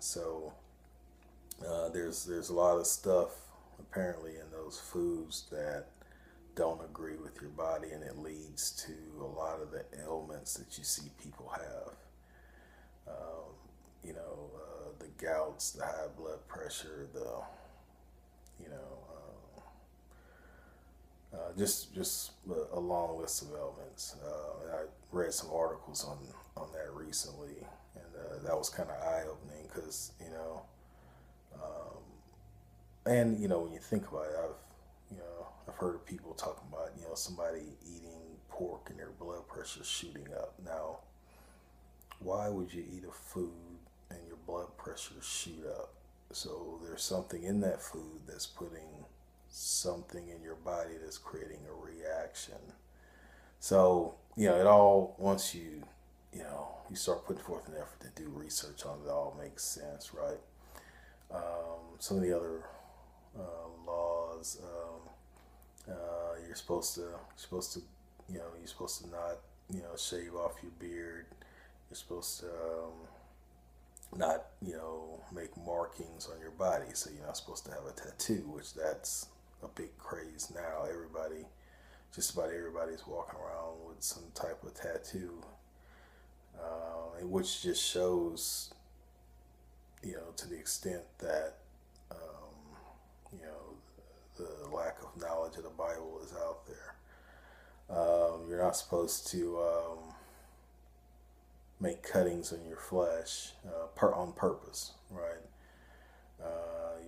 so there's a lot of stuff apparently in those foods that don't agree with your body, and it leads to a lot of the ailments that you see people have. The gouts, the high blood pressure, the you know, just a long list of ailments. And I read some articles on that recently, and that was kind of eye opening because and when you think about it, I've heard of people talking about somebody eating pork and their blood pressure shooting up. Now, why would you eat a food and your blood pressure shoot up? So there's something in that food that's putting something in your body that's creating a reaction. So it all, once you start putting forth an effort to do research on it, all makes sense, right? Some of the other laws. You're supposed to not shave off your beard. You're supposed to not make markings on your body. So you're not supposed to have a tattoo, which that's a big craze now. Just about everybody's walking around with some type of tattoo, which just shows to the extent that you know the lack of knowledge of the Bible is out there. You're not supposed to make cuttings on your flesh on purpose, right?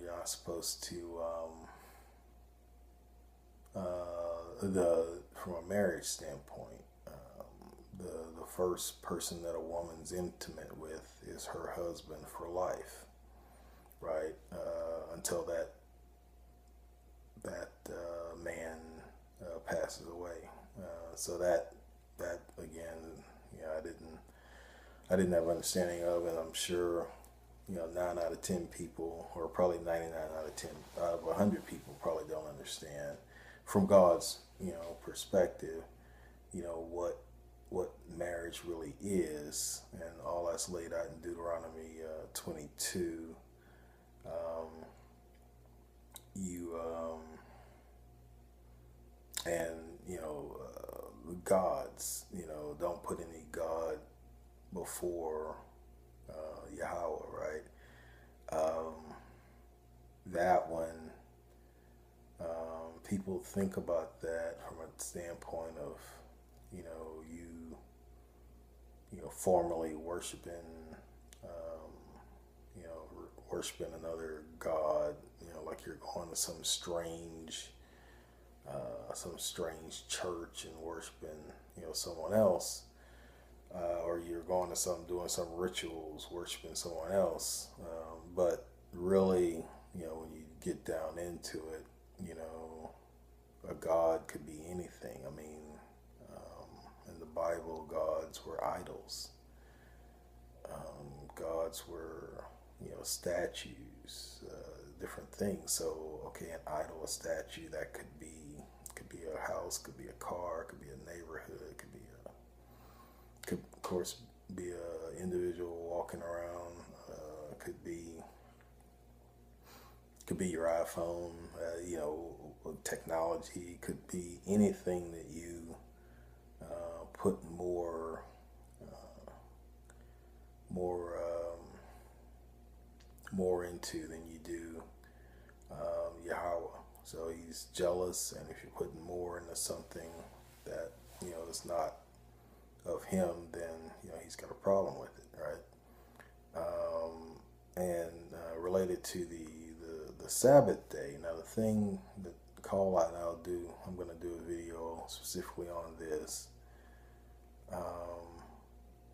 You're not supposed to from a marriage standpoint. The first person that a woman's intimate with is her husband for life, right? Until that man passes away. So that again, I didn't have understanding of, and I'm sure 9 out of 10 people, or probably 99 out of 10 out of 100 people, probably don't understand from God's perspective, what marriage really is, and all that's laid out in Deuteronomy 22. You and gods, don't put any God before Yahweh, right? That one, people think about that from a standpoint of formally worshiping, worshiping another god, like you're going to some strange church and worshiping someone else, or you're going to doing some rituals worshiping someone else, but really when you get down into it, a god could be anything. I mean, in the Bible, gods were idols. Gods were statues, different things. So okay, an idol, a statue, that could be a house, could be a car, could be a neighborhood, could of course be a individual walking around, could be your iPhone, technology, could be anything that you put more more into than you do Yahweh. So he's jealous, and if you're putting more into something that is not of him, then he's got a problem with it, right? And related to the Sabbath day. Now the thing that call out, and I'm going to do a video specifically on this.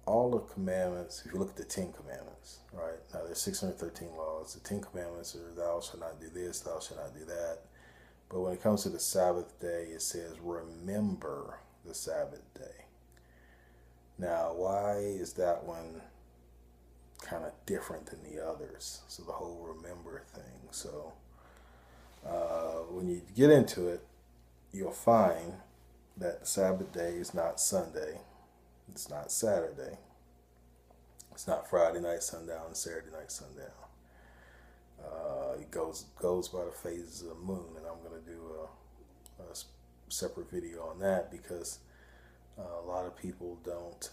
All the commandments, if you look at the 10 Commandments, right? Now there's 613 laws. The 10 Commandments are thou shalt not do this, thou shalt not do that. But when it comes to the Sabbath day, it says remember the Sabbath day. Now, why is that one kind of different than the others? So the whole remember thing. So when you get into it, you'll find that the Sabbath day is not Sunday. It's not Saturday. It's not Friday night sundown and Saturday night sundown. It goes by the phases of the moon, and I'm going to do a separate video on that because a lot of people don't.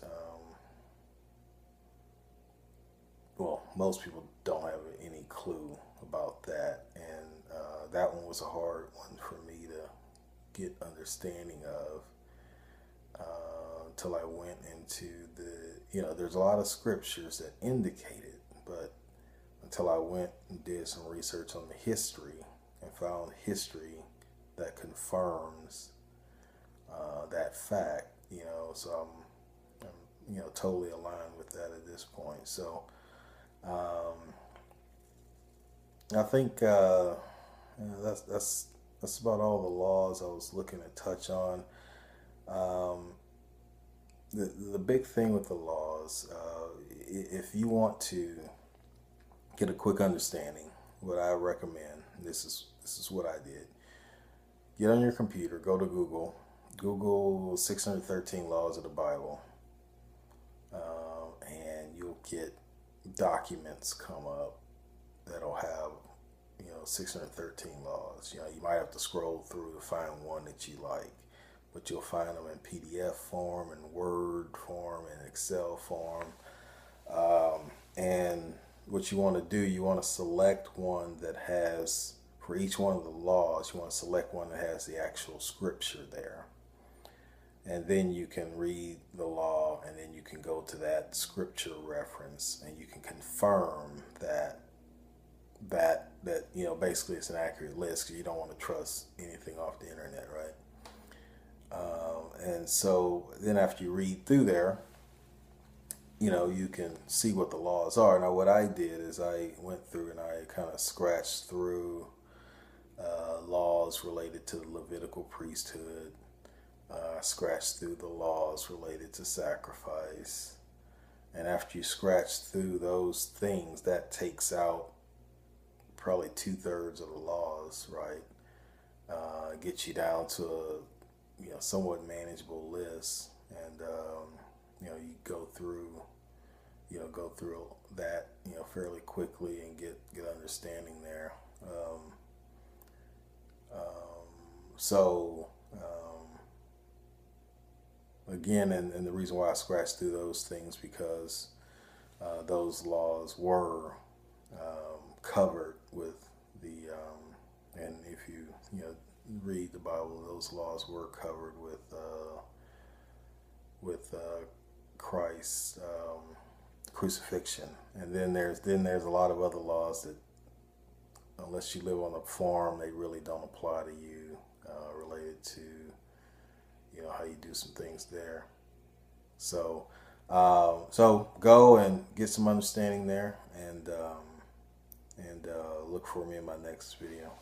Well, most people don't have any clue about that, and that one was a hard one for me to get understanding of until I went into there's a lot of scriptures that indicate it, but until I went and did some research on the history and found history that confirms that fact, so I'm totally aligned with that at this point. So I think that's about all the laws I was looking to touch on. Um, the big thing with the laws, if you want to get a quick understanding, what I recommend, this is what I did. Get on your computer, go to Google 613 laws of the Bible, and you'll get documents come up that'll have 613 laws. You might have to scroll through to find one that you like, but you'll find them in PDF form, in Word form, in Excel form. And what you want to do, you want to select one that has, for each one of the laws, you want to select one that has the actual scripture there. And then you can read the law, and then you can go to that scripture reference, and you can confirm that basically it's an accurate list, because you don't want to trust anything off the internet, right? And so then after you read through there, you can see what the laws are. Now, what I did is I went through and I kind of scratched through laws related to the Levitical priesthood. I scratched through the laws related to sacrifice. And after you scratch through those things, that takes out probably 2/3 of the laws, right? Gets you down to a somewhat manageable list, and you go through that fairly quickly and get understanding there. So again, and the reason why I scratched through those things, because those laws were covered with and if you read the Bible, those laws were covered with Christ's crucifixion. And then there's a lot of other laws that, unless you live on a farm, they really don't apply to you, related to how you do some things there. So go and get some understanding there, and look for me in my next video.